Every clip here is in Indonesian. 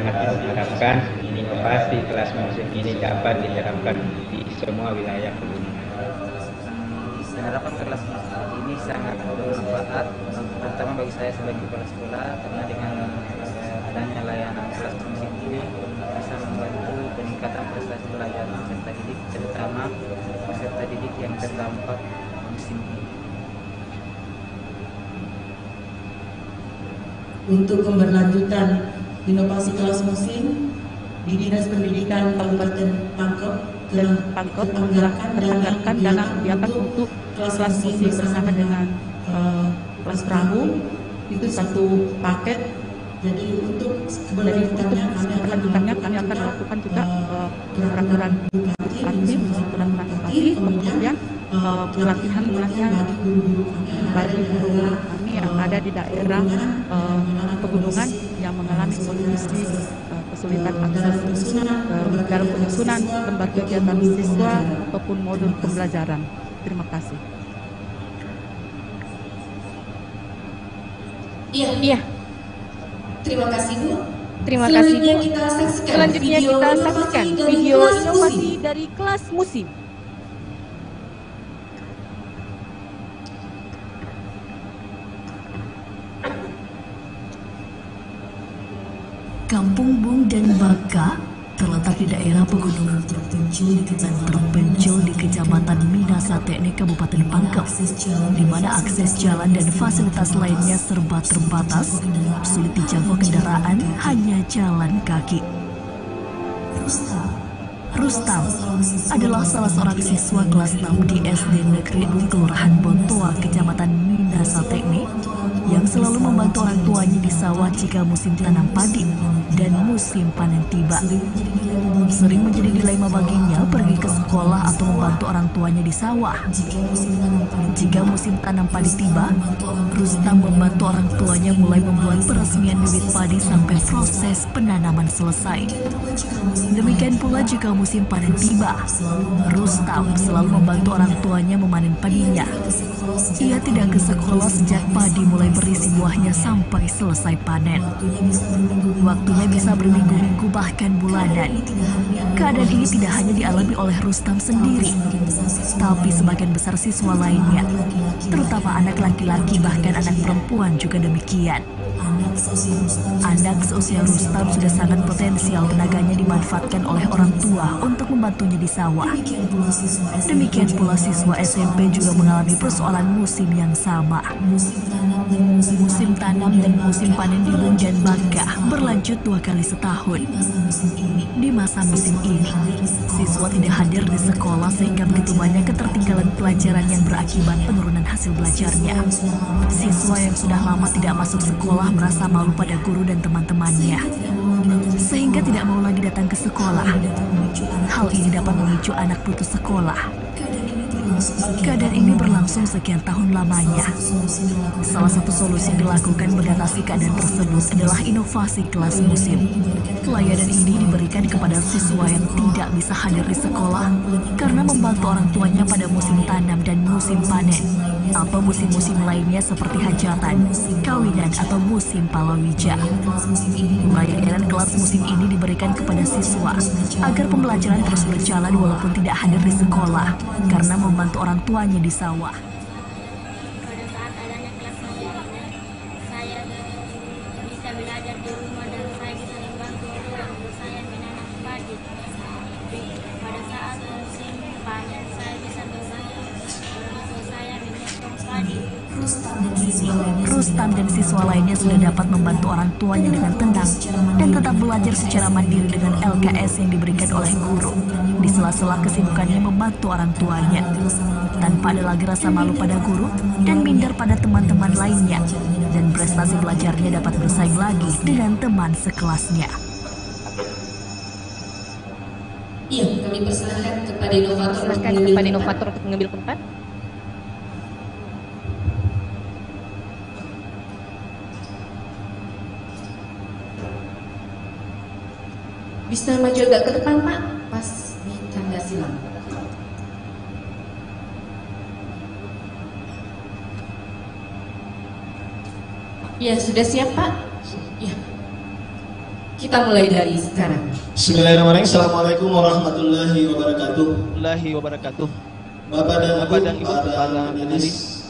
sangat mengharapkan inovasi kelas musik ini dapat diterapkan di semua wilayah Kebumen. Penerapan kelas musik ini sangat bermanfaat, terutama bagi saya sebagai kepala sekolah, karena dengan adanya layanan kelas musik ini bisa membantu peningkatan prestasi belajar peserta didik, terutama peserta didik yang terdampak musim ini. Untuk keberlanjutan inovasi kelas musim di Dinas Pendidikan Kabupaten Pangkep menganggarkan dana kegiatan untuk kelas musik bersama dengan kelas perahu itu satu paket. Jadi untuk keberlanjutannya kami akan lakukan juga peraturan bupati, kemudian pelatihan bagi guru-guru kami yang ada di daerah pegunungan yang mengalami kondisi kesulitan akses dalam penyusunan lembar kegiatan siswa ataupun modul pembelajaran. Terima kasih. Iya. Terima kasih, Bu. Terima kasih, Bu. Selanjutnya kita saksikan video inovasi dari kelas musim. Kampung Bung dan Baka terletak di daerah pegunungan terpencil di Kecamatan Minasatekne, Kabupaten Pangkep, di mana akses jalan dan fasilitas lainnya serba terbatas, sulit dijangkau kendaraan, hanya jalan kaki. Rustam adalah salah seorang siswa kelas 6 di SD Negeri 2 Kelurahan Bontoa, Kecamatan Minasatekne, yang selalu membantu orang tuanya di sawah jika musim tanam padi dan musim panen tiba. Sering menjadi dilema baginya pergi ke sekolah atau membantu orang tuanya di sawah. Jika musim tanam padi tiba, Rustam membantu orang tuanya mulai membuat peresmian bibit padi sampai proses penanaman selesai. Demikian pula jika musim panen tiba, Rustam selalu membantu orang tuanya memanen padinya. Ia tidak ke sekolah sejak padi mulai berisi buahnya sampai selesai panen. Waktunya bisa berminggu-minggu bahkan bulanan. Keadaan ini tidak hanya dialami oleh Rustam sendiri, tapi sebagian besar siswa lainnya, terutama anak laki-laki bahkan anak perempuan juga demikian. Anak seusia Rustam sudah sangat potensial, tenaganya dimanfaatkan oleh orang tua untuk membantunya di sawah. Demikian pula siswa SMP juga mengalami persoalan musim yang sama. Musim tanam dan musim panen di Bung dan Baka berlanjut 2 kali setahun. Di masa musim ini, siswa tidak hadir di sekolah sehingga begitu banyak ketertinggalan pelajaran yang berakibat penurunan hasil belajarnya. Siswa yang sudah lama tidak masuk sekolah merasa malu pada guru dan teman-temannya, sehingga tidak mau lagi datang ke sekolah. Hal ini dapat memicu anak putus sekolah. Keadaan ini berlangsung sekian tahun lamanya. Salah satu solusi dilakukan mengatasi keadaan tersebut adalah inovasi kelas musim. Pelayanan ini diberikan kepada siswa yang tidak bisa hadir di sekolah karena membantu orang tuanya pada musim tanam dan musim panen, atau musim-musim lainnya seperti hajatan, kawinan, atau musim palawija. Pelayanan kelas musim ini diberikan kepada siswa agar pembelajaran terus berjalan walaupun tidak hadir di sekolah karena membantu orang tuanya di sawah. Pada saat adanya kelas musik ini, saya bisa belajar di rumah dan saya bisa membantu orang tua saya menanam padi. Pada saat musim panen, saya bisa membantu orang tua saya menyiapkan padi. Rustam dan siswa lainnya sudah dapat membantu orang tuanya dengan tenang dan tetap belajar secara mandiri dengan LKS yang diberikan oleh guru di sela-sela kesibukannya membantu orang tuanya, tanpa ada lagi rasa malu pada guru dan minder pada teman-teman lainnya, dan prestasi belajarnya dapat bersaing lagi dengan teman sekelasnya. Iya, kami persilahkan kepada inovator untuk mengambil tempat. Bisa maju agak ke depan, Pak, pas di tanda silang. Ya, sudah siap, Pak? Ya. Kita mulai dari sekarang. Bismillahirrahmanirrahim. Assalamualaikum warahmatullahi wabarakatuh. Bapak dan Ibu para analis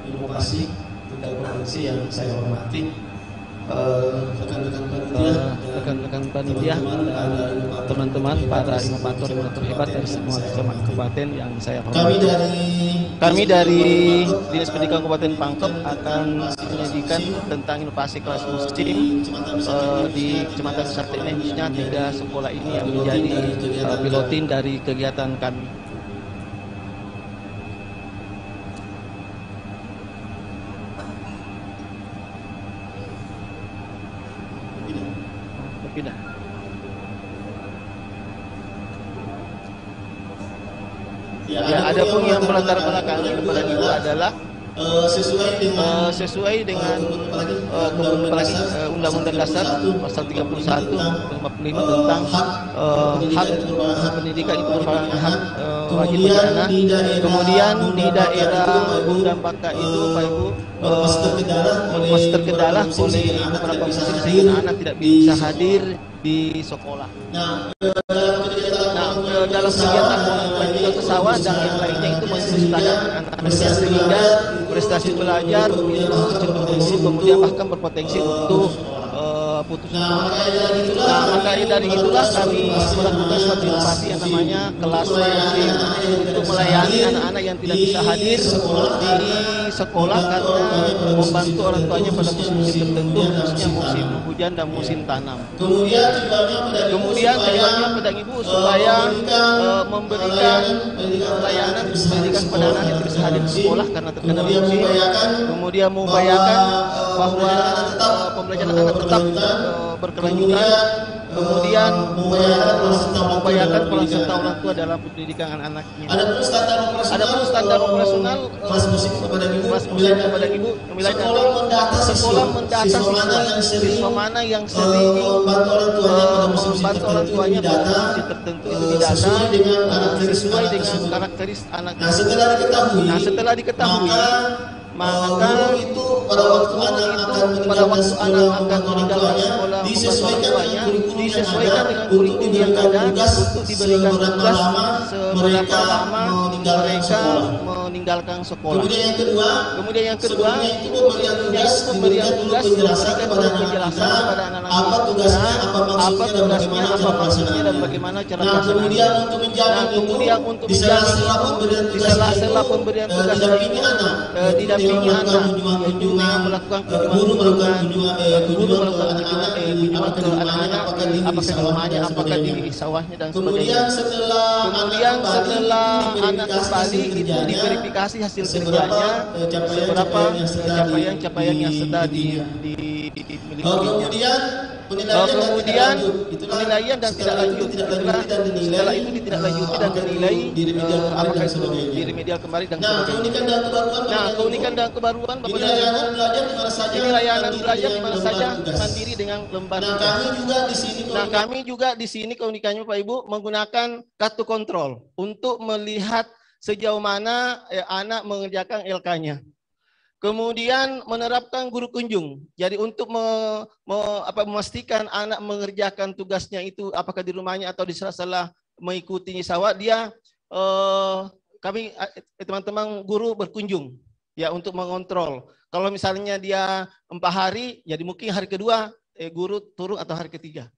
inovasi tingkat provinsi yang saya hormati, rekan-rekan panitia, teman-teman para inovator hebat dari semua kabupaten yang saya hormati. Kami dari Dinas Pendidikan Kabupaten Pangkep akan menyajikan tentang inovasi kelas musim di Kecamatan Desa Teknik, khususnya 3 sekolah ini yang menjadi pilotin dari kegiatan kami. Pindah. Ya, ada pun yang melatar belakang kepada Ibu adalah sesuai dengan Undang-Undang Dasar Pasal 31 dan 45 tentang hak pendidikan itu merupakan hak wajib bagi anak. Kemudian di daerah Bunda Baka itu Pak Ibu masih terkendala oleh beberapa musim sehingga anak tidak bisa hadir di sekolah. Dalam kegiatan juga ke sawah dan yang lainnya itu masih standar anak-anaknya sehingga prestasi belajar itu cenderung menurun, kemudian bahkan berpotensi untuk putus. Maka dari itulah kami melakukan suatu inovasi yang namanya kelas musim untuk melayani anak-anak yang tidak bisa hadir di sekolah karena membantu orang tuanya pada musim-musim tertentu, khususnya musim hujan dan musim tanam. Kemudian tujuannya pedang Ibu supaya memberikan layanan pendidikan kepada anak yang tidak bisa hadir di sekolah karena terkena musim, kemudian mengupayakan bahwa pembelajaran anak tetap berkelanjutan, kemudian mengupayakan peran serta orang tua dalam pendidikan anak-anaknya. Ada pun standar operasional kelas musim kepada Ibu sekolah mendata siswa mana yang sering membantu orang tuanya pada musim tertentu itu didata sesuai dengan karakteristik anaknya. Nah, setelah diketahui maka pada waktu anak akan meninggalkan sekolah membantu orang tuanya disesuaikan dengan kurikulum yang ada untuk diberikan tugas seberapa lama mereka meninggalkan sekolah. Kemudian yang kedua yaitu pemberian tugas memberikan penjelasan kepada anak-anak apa tugasnya, apa maksudnya dan bagaimana cara pelaksananya. Nah, kemudian untuk menjamin di sela-sela pemberian tugas didampingi anak dengan melakukan kunjungan ke anak-anak, apakah di rumahnya, apakah di sawahnya dan sebagainya. Kemudian setelah anak kembali itu diverifikasi hasil kerjanya, seberapa capaian yang sudah dimilikinya. Kemudian penilaian dan tidak lanjut. Setelah itu ditindaklanjuti dan dinilai apakah itu diremedial kembali dan sebagainya. Nah, keunikan dan kebaruan Bapak dan Ibu, ini layanan belajar di mana saja mandiri dengan lembar. Nah, kami juga di sini keunikannya Pak Ibu menggunakan kartu kontrol untuk melihat sejauh mana anak mengerjakan LK-nya. Kemudian menerapkan guru kunjung. Jadi untuk memastikan anak mengerjakan tugasnya itu apakah di rumahnya atau di sela-sela mengikuti sawah, kami teman-teman guru berkunjung ya untuk mengontrol. Kalau misalnya dia 4 hari, jadi mungkin hari kedua guru turun atau hari ketiga.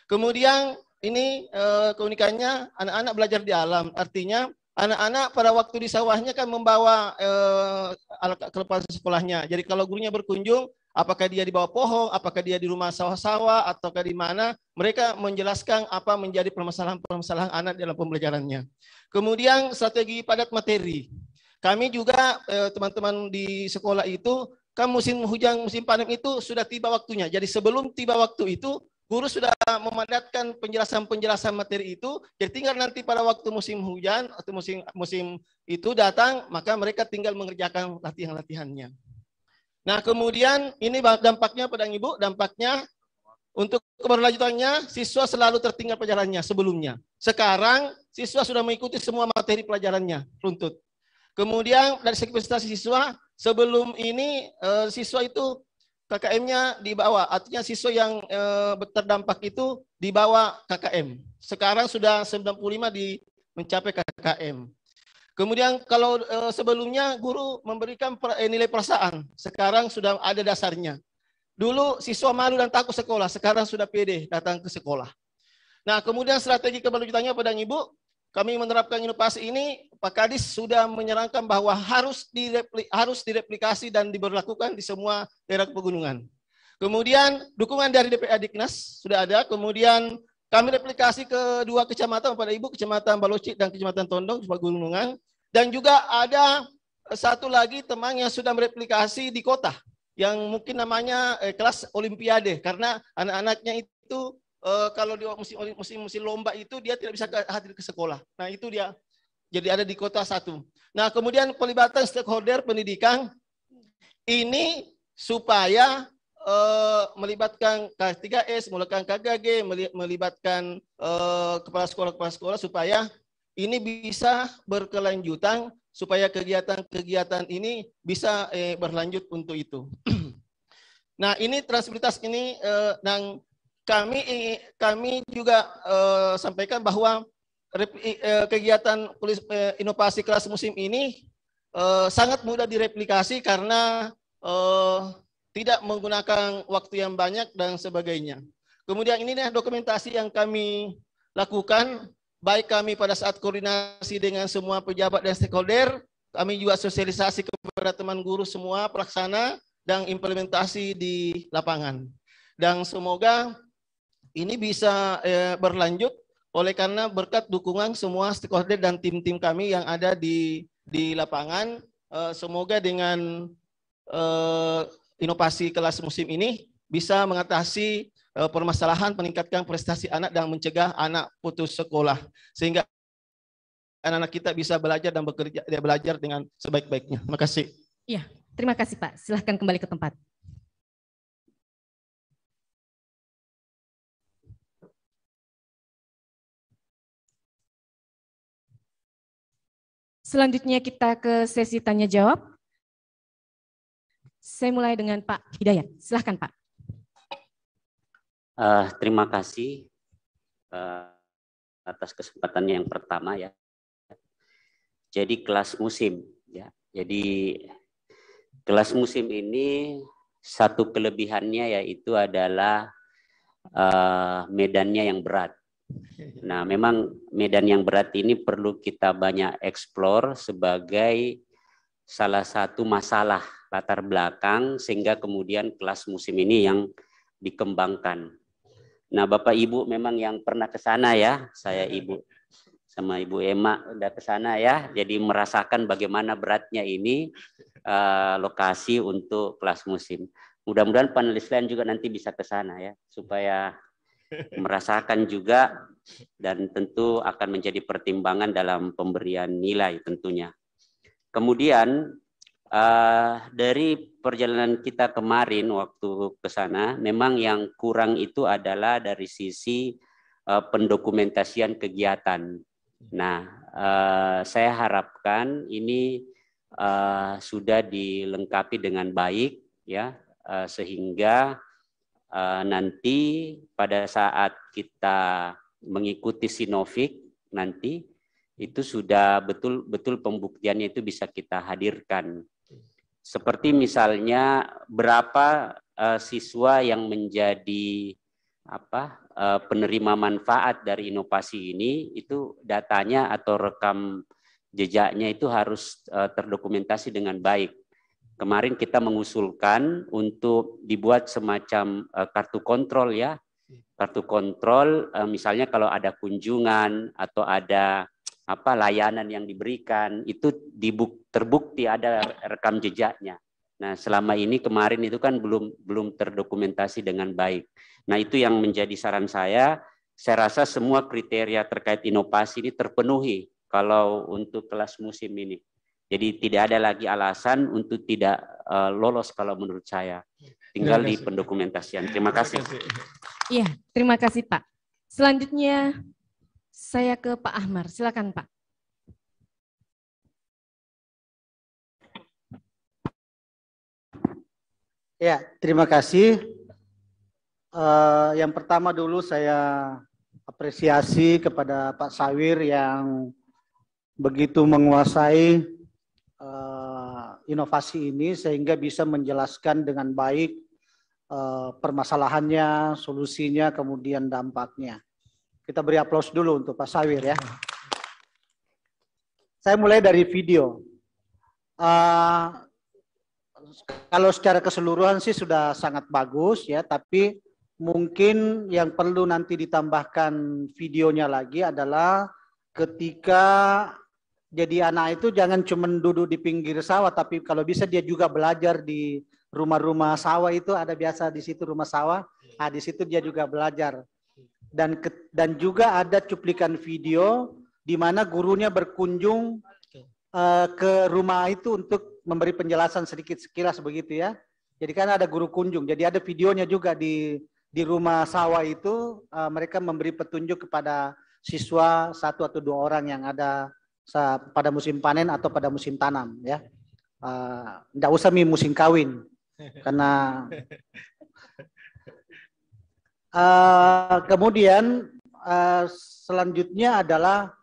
Kemudian ini keunikannya anak-anak belajar di alam, artinya anak-anak pada waktu di sawahnya kan membawa alat kelengkapan sekolahnya. Jadi kalau gurunya berkunjung, apakah dia di bawah pohon, apakah dia di rumah sawah-sawah, ataukah di mana, mereka menjelaskan apa menjadi permasalahan-permasalahan anak dalam pembelajarannya. Kemudian strategi padat materi. Kami juga teman-teman di sekolah itu, kan musim hujan, musim panen itu sudah tiba waktunya. Jadi sebelum tiba waktu itu, guru sudah memadatkan penjelasan materi itu, jadi tinggal nanti pada waktu musim hujan atau musim itu datang, maka mereka tinggal mengerjakan latihan-latihannya. Nah, kemudian ini dampaknya pada Ibu, dampaknya untuk keberlanjutannya, siswa selalu tertinggal pelajarannya sebelumnya. Sekarang siswa sudah mengikuti semua materi pelajarannya, runtut. Kemudian dari segi prestasi siswa, sebelum ini siswa itu KKM-nya dibawa, artinya siswa yang terdampak itu dibawa KKM. Sekarang sudah 95 mencapai KKM. Kemudian kalau sebelumnya guru memberikan nilai perasaan, sekarang sudah ada dasarnya. Dulu siswa malu dan takut sekolah, sekarang sudah pede datang ke sekolah. Nah, kemudian strategi keberlanjutannya pada Ibu, kami menerapkan inovasi ini, Pak Kadis sudah menyarankan bahwa harus direplikasi dan diberlakukan di semua daerah pegunungan. Kemudian dukungan dari DPA Diknas sudah ada, kemudian kami replikasi ke 2 kecamatan pada Ibu, Kecamatan Balocik dan Kecamatan Tondong, pegunungan. Dan juga ada satu lagi teman yang sudah mereplikasi di kota, yang mungkin namanya kelas Olimpiade, karena anak-anaknya itu kalau di musim lomba itu dia tidak bisa hadir ke sekolah. Nah itu dia, jadi ada di kota satu. Nah kemudian pelibatan stakeholder pendidikan ini supaya melibatkan K3S, melibatkan KGG, melibatkan kepala sekolah supaya ini bisa berkelanjutan, supaya kegiatan-kegiatan ini bisa berlanjut untuk itu. Nah ini transparansi ini yang kami juga sampaikan bahwa kegiatan inovasi kelas musim ini sangat mudah direplikasi karena tidak menggunakan waktu yang banyak dan sebagainya. Kemudian ini dokumentasi yang kami lakukan, baik kami pada saat koordinasi dengan semua pejabat dan stakeholder, kami juga sosialisasi kepada teman guru semua pelaksana dan implementasi di lapangan. Dan semoga ini bisa berlanjut oleh karena berkat dukungan semua stakeholder dan tim-tim kami yang ada di lapangan. Semoga dengan inovasi kelas musim ini bisa mengatasi permasalahan, meningkatkan prestasi anak dan mencegah anak putus sekolah, sehingga anak-anak kita bisa belajar dan belajar dengan sebaik-baiknya. Terima kasih. Iya, terima kasih Pak. Silahkan kembali ke tempat. Selanjutnya kita ke sesi tanya jawab. Saya mulai dengan Pak Hidayat. Silahkan Pak. Terima kasih atas kesempatannya yang pertama ya. Jadi kelas musim ya. Jadi kelas musim ini satu kelebihannya yaitu adalah medannya yang berat. Nah, memang medan yang berat ini perlu kita banyak eksplor sebagai salah satu masalah latar belakang sehingga kemudian kelas musim ini yang dikembangkan. Nah, Bapak Ibu memang yang pernah ke sana ya, saya Ibu sama Ibu Emma udah ke sana ya, jadi merasakan bagaimana beratnya ini lokasi untuk kelas musim. Mudah-mudahan panelis lain juga nanti bisa ke sana ya, supaya merasakan juga dan tentu akan menjadi pertimbangan dalam pemberian nilai tentunya. Kemudian dari perjalanan kita kemarin waktu ke sana, memang yang kurang itu adalah dari sisi pendokumentasian kegiatan. Nah, saya harapkan ini sudah dilengkapi dengan baik ya, sehingga nanti pada saat kita mengikuti Sinovik nanti itu sudah betul-betul pembuktiannya itu bisa kita hadirkan. Seperti misalnya berapa siswa yang menjadi penerima manfaat dari inovasi ini, itu datanya atau rekam jejaknya itu harus terdokumentasi dengan baik. Kemarin kita mengusulkan untuk dibuat semacam kartu kontrol ya, kartu kontrol misalnya kalau ada kunjungan atau ada layanan yang diberikan itu terbukti ada rekam jejaknya. Nah, selama ini kemarin itu kan belum terdokumentasi dengan baik. Nah, itu yang menjadi saran saya. Saya rasa semua kriteria terkait inovasi ini terpenuhi kalau untuk kelas musim ini. Jadi tidak ada lagi alasan untuk tidak lolos kalau menurut saya. Tinggal di pendokumentasian. Terima kasih. Iya, terima kasih Pak. Selanjutnya saya ke Pak Ahmar. Silakan Pak. Ya, terima kasih. Yang pertama dulu saya apresiasi kepada Pak Sawir yang begitu menguasai inovasi ini sehingga bisa menjelaskan dengan baik permasalahannya, solusinya, kemudian dampaknya. Kita beri aplaus dulu untuk Pak Sawir ya. Saya mulai dari video. Kalau secara keseluruhan sih sudah sangat bagus ya, tapi mungkin yang perlu nanti ditambahkan videonya lagi adalah ketika jadi anak itu jangan cuma duduk di pinggir sawah, tapi kalau bisa dia juga belajar di rumah-rumah sawah itu ada biasa di situ rumah sawah, di situ dia juga belajar. Dan juga ada cuplikan video di mana gurunya berkunjung ke rumah itu untuk memberi penjelasan sedikit sekilas begitu ya. Jadi kan ada guru kunjung, jadi ada videonya juga di rumah sawah itu, mereka memberi petunjuk kepada siswa 1 atau 2 orang yang ada pada musim panen atau pada musim tanam ya. Nggak usah musim kawin karena kemudian selanjutnya adalah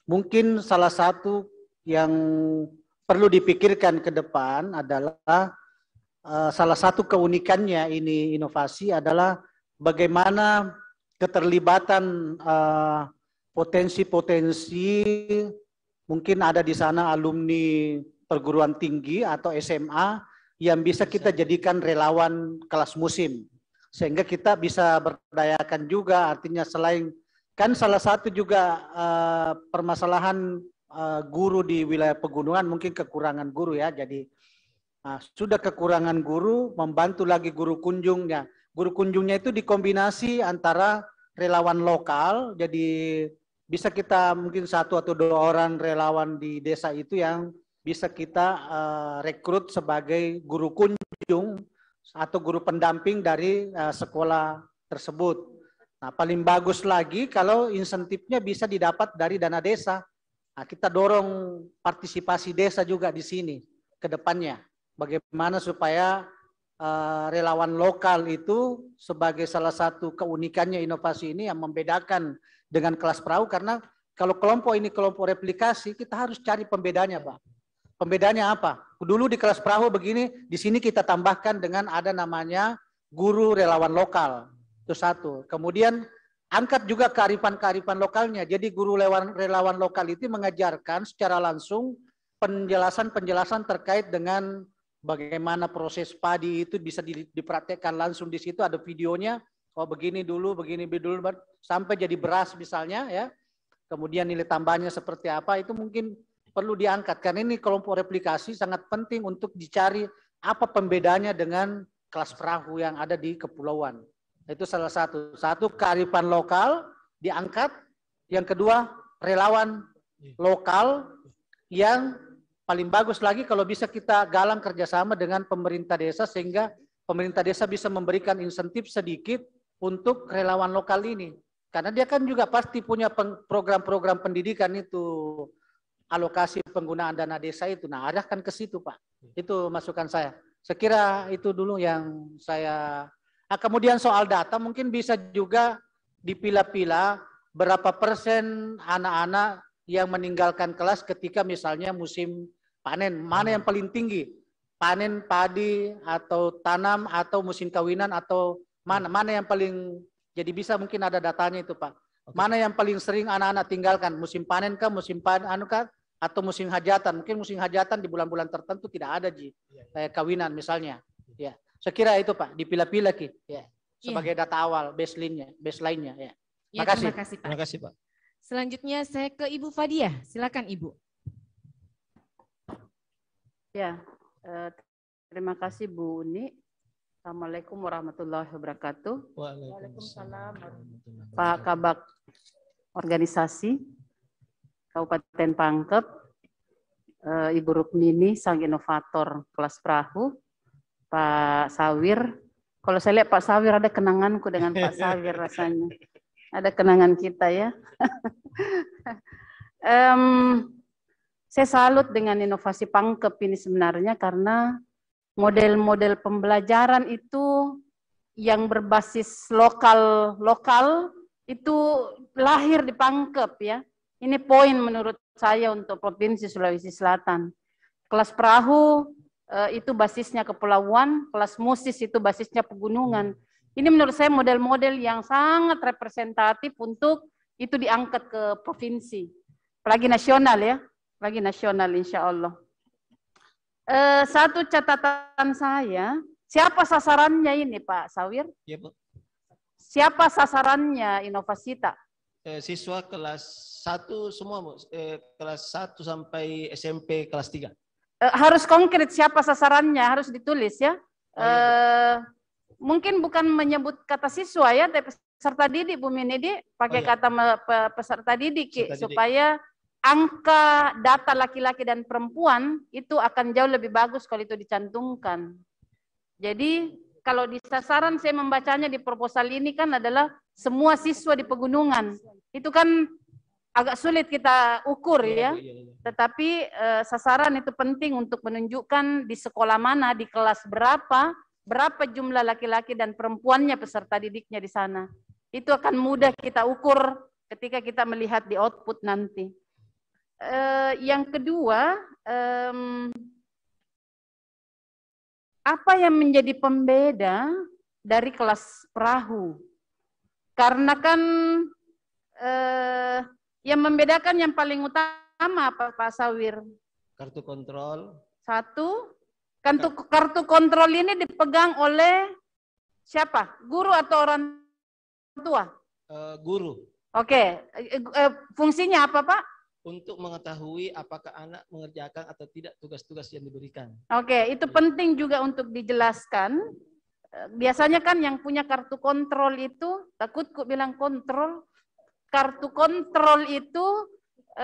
mungkin salah satu yang perlu dipikirkan ke depan adalah salah satu keunikannya ini inovasi adalah bagaimana keterlibatan potensi-potensi mungkin ada di sana alumni perguruan tinggi atau SMA yang bisa kita jadikan relawan kelas musim. Sehingga kita bisa berdayakan juga, artinya selain, kan salah satu juga permasalahan guru di wilayah pegunungan mungkin kekurangan guru ya, jadi sudah kekurangan guru, membantu lagi guru kunjungnya. Guru kunjungnya itu dikombinasi antara relawan lokal, jadi bisa kita mungkin 1 atau 2 orang relawan di desa itu yang bisa kita rekrut sebagai guru kunjung atau guru pendamping dari sekolah tersebut. Nah, paling bagus lagi kalau insentifnya bisa didapat dari dana desa. Nah, kita dorong partisipasi desa juga di sini ke depannya. Bagaimana supaya relawan lokal itu sebagai salah satu keunikannya inovasi ini yang membedakan dengan kelas perahu, karena kalau kelompok ini kelompok replikasi, kita harus cari pembedanya, Pak. Pembedanya apa? Dulu di kelas perahu begini, di sini kita tambahkan dengan ada namanya guru relawan lokal. Itu satu. Kemudian angkat juga kearifan-kearifan lokalnya. Jadi guru relawan lokal itu mengajarkan secara langsung penjelasan-penjelasan terkait dengan bagaimana proses padi itu bisa dipraktekkan langsung di situ, ada videonya. Oh begini dulu, sampai jadi beras misalnya ya. Kemudian nilai tambahnya seperti apa itu mungkin perlu diangkat, karena ini kelompok replikasi sangat penting untuk dicari apa pembedanya dengan kelas perahu yang ada di kepulauan. Itu salah satu. Satu, kearifan lokal diangkat. Yang kedua, relawan lokal yang paling bagus lagi kalau bisa kita galang kerjasama dengan pemerintah desa sehingga pemerintah desa bisa memberikan insentif sedikit untuk relawan lokal ini. Karena dia kan juga pasti punya program-program pendidikan itu, alokasi penggunaan dana desa itu. Nah, arahkan ke situ, Pak. Itu masukan saya. Sekira itu dulu yang saya... Nah, kemudian soal data mungkin bisa juga dipilah-pilah berapa persen anak-anak yang meninggalkan kelas ketika misalnya musim panen. Mana yang paling tinggi? Panen padi atau tanam atau musim kawinan atau mana yang paling... Jadi bisa mungkin ada datanya itu, Pak. Mana yang paling sering anak-anak tinggalkan? Musim panen kah? Musim atau musim hajatan? Mungkin musim hajatan di bulan-bulan tertentu tidak ada kayak kawinan misalnya. Ya, saya kira itu Pak, dipilah-pilah ya, sebagai data awal, baseline-nya. Ya. Ya, Makasih. Terima kasih Pak. Terima kasih Pak. Selanjutnya saya ke Ibu Fadia, silakan Ibu. Ya, terima kasih Bu Uni. Assalamualaikum warahmatullahi wabarakatuh. Waalaikumsalam. Pak Kabak Organisasi Kabupaten Pangkep, Ibu Rukmini, sang inovator kelas perahu, Pak Sawir. Kalau saya lihat Pak Sawir ada kenanganku dengan Pak Sawir rasanya. Ada kenangan kita ya. Saya salut dengan inovasi Pangkep ini sebenarnya karena model-model pembelajaran itu yang berbasis lokal itu lahir di Pangkep ya. Ini poin menurut saya untuk Provinsi Sulawesi Selatan. Kelas perahu itu basisnya kepulauan, kelas musis itu basisnya pegunungan. Ini menurut saya model-model yang sangat representatif untuk itu diangkat ke provinsi. Apalagi nasional ya, apalagi nasional insya Allah. Satu catatan saya, siapa sasarannya ini Pak Sawir? Ya, Bu. Siapa sasarannya Inovasita? Siswa kelas 1 semua, Bu. Kelas 1 sampai SMP kelas 3. Harus konkret siapa sasarannya, harus ditulis ya. Mungkin bukan menyebut kata siswa ya, tapi peserta didik Bu Minidi, pakai kata peserta didik, supaya angka data laki-laki dan perempuan itu akan jauh lebih bagus kalau itu dicantumkan. Jadi kalau di sasaran saya membacanya di proposal ini kan adalah semua siswa di pegunungan. Itu kan agak sulit kita ukur ya. Tetapi sasaran itu penting untuk menunjukkan di sekolah mana, di kelas berapa jumlah laki-laki dan perempuannya peserta didiknya di sana. Itu akan mudah kita ukur ketika kita melihat di output nanti. Yang kedua, apa yang menjadi pembeda dari kelas perahu? Karena kan yang membedakan yang paling utama apa Pak Sawir? Kartu kontrol. Satu, kartu kontrol ini dipegang oleh siapa? Guru atau orang tua? Guru. Oke, fungsinya apa Pak? Untuk mengetahui apakah anak mengerjakan atau tidak tugas-tugas yang diberikan. Oke, itu penting juga untuk dijelaskan. Biasanya kan yang punya kartu kontrol itu, takutku bilang kontrol, kartu kontrol itu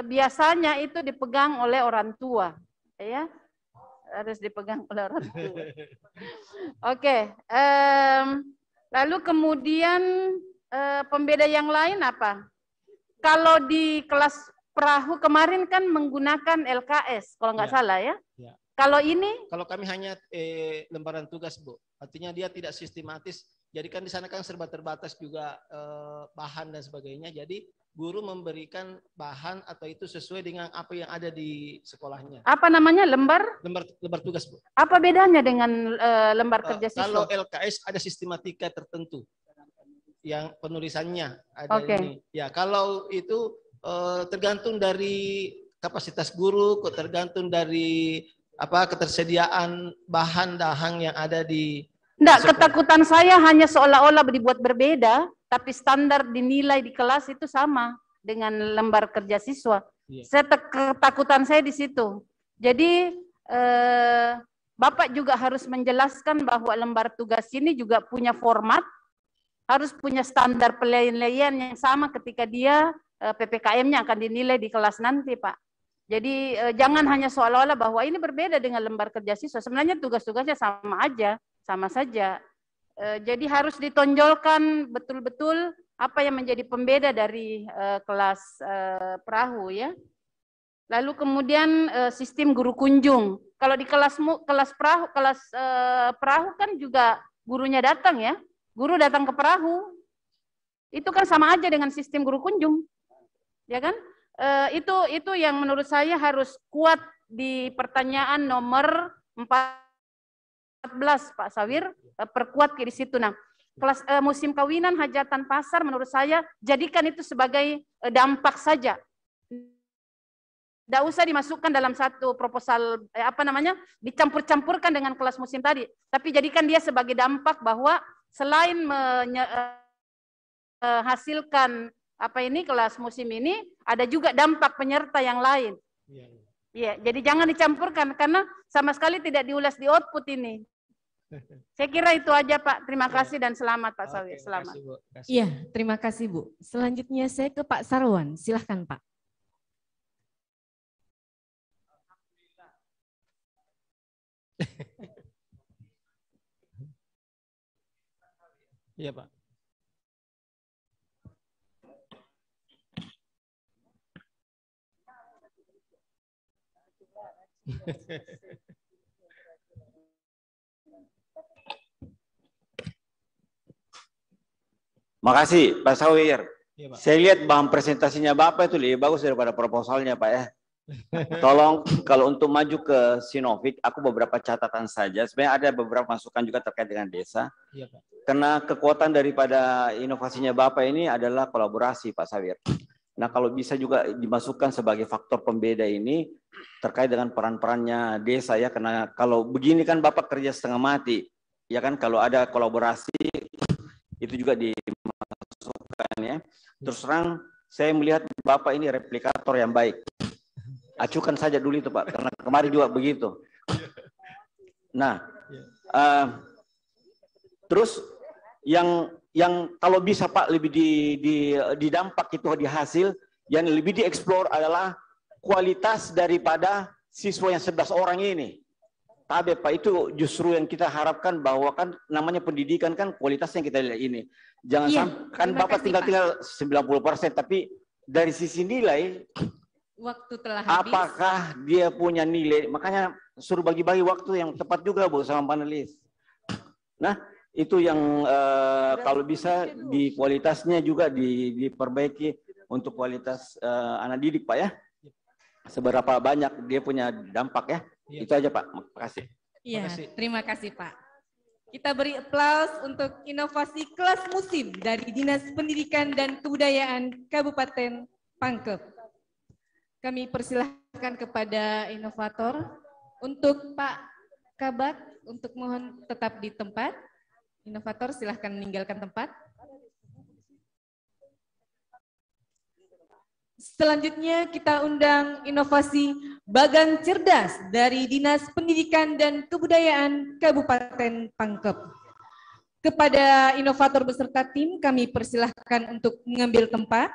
biasanya itu dipegang oleh orang tua, ya, harus dipegang oleh orang tua. Oke, lalu kemudian pembeda yang lain apa? Kalau di kelas perahu kemarin kan menggunakan LKS, kalau nggak salah ya. Kalau ini? Kalau kami hanya lembaran tugas, Bu. Artinya dia tidak sistematis. Jadi kan di sana kan serba terbatas juga bahan dan sebagainya. Jadi guru memberikan bahan atau itu sesuai dengan apa yang ada di sekolahnya. Apa namanya? Lembar tugas, Bu. Apa bedanya dengan lembar kerja siswa? Kalau LKS ada sistematika tertentu yang penulisannya ada ini. Ya, kalau itu tergantung dari kapasitas guru, tergantung dari ketersediaan bahan-bahan yang ada di Enggak, ketakutan saya hanya seolah-olah dibuat berbeda, tapi standar dinilai di kelas itu sama dengan lembar kerja siswa. Ketakutan saya di situ. Jadi Bapak juga harus menjelaskan bahwa lembar tugas ini juga punya format, harus punya standar penilaian yang sama ketika dia PPKM-nya akan dinilai di kelas nanti, Pak. Jadi jangan hanya seolah-olah bahwa ini berbeda dengan lembar kerja siswa. Sebenarnya tugas-tugasnya sama aja, sama saja. Jadi harus ditonjolkan betul-betul apa yang menjadi pembeda dari kelas perahu ya. Lalu kemudian sistem guru kunjung. Kalau di kelas perahu kan juga gurunya datang ya. Guru datang ke perahu. Itu kan sama aja dengan sistem guru kunjung. Ya kan? Itu yang menurut saya harus kuat di pertanyaan nomor 14 Pak Sawir, perkuat di situ. Nah, kelas musim kawinan hajatan pasar menurut saya jadikan itu sebagai dampak saja. Tidak usah dimasukkan dalam satu proposal dicampur-campurkan dengan kelas musim tadi, tapi jadikan dia sebagai dampak bahwa selain menghasilkan kelas musim ini, ada juga dampak penyerta yang lain. Iya, jadi jangan dicampurkan karena sama sekali tidak diulas di output ini. Saya kira itu aja Pak. Terima kasih dan selamat Pak Sawir. Selamat. Iya, terima kasih Bu. Selanjutnya saya ke Pak Sarwan. Silahkan Pak. Iya Pak. Makasih Pak Sawir. Iya, Pak. Saya lihat bahan presentasinya Bapak itu lebih bagus daripada proposalnya Pak ya. Tolong kalau untuk maju ke Sinovic, aku beberapa catatan saja. Sebenarnya ada beberapa masukan juga terkait dengan desa. Iya, Pak. Karena kekuatan daripada inovasinya Bapak ini adalah kolaborasi Pak Sawir. Nah kalau bisa juga dimasukkan sebagai faktor pembeda ini terkait dengan peran-perannya desa ya. Karena kalau begini kan Bapak kerja setengah mati. Ya kan kalau ada kolaborasi itu juga dimasukkan ya. Terus terang saya melihat Bapak ini replikator yang baik. Acukan saja dulu itu Pak, karena kemarin juga begitu. Nah, terus yang kalau bisa Pak lebih di dampak itu di hasil, yang lebih dieksplor adalah kualitas daripada siswa yang 11 orang ini. Tapi Pak itu justru yang kita harapkan bahwa kan namanya pendidikan kan kualitasnya kita lihat ini. Jangan sampai kan Bapak tinggal 90%, tapi dari sisi nilai waktu telah habis. Apakah dia punya nilai? Makanya suruh bagi-bagi waktu yang tepat juga Bu sama panelis. Nah, itu yang kalau bisa di kualitasnya juga diperbaiki untuk kualitas anak didik Pak ya. Seberapa banyak dia punya dampak ya. Itu aja Pak. Makasih. Iya, terima kasih Pak. Kita beri aplaus untuk inovasi kelas musim dari Dinas Pendidikan dan Kebudayaan Kabupaten Pangkep. Kami persilahkan kepada inovator untuk Pak Kabak untuk mohon tetap di tempat. Inovator silahkan meninggalkan tempat. Selanjutnya kita undang inovasi Bagan Cerdas dari Dinas Pendidikan dan Kebudayaan Kabupaten Pangkep. Kepada inovator beserta tim kami persilahkan untuk mengambil tempat.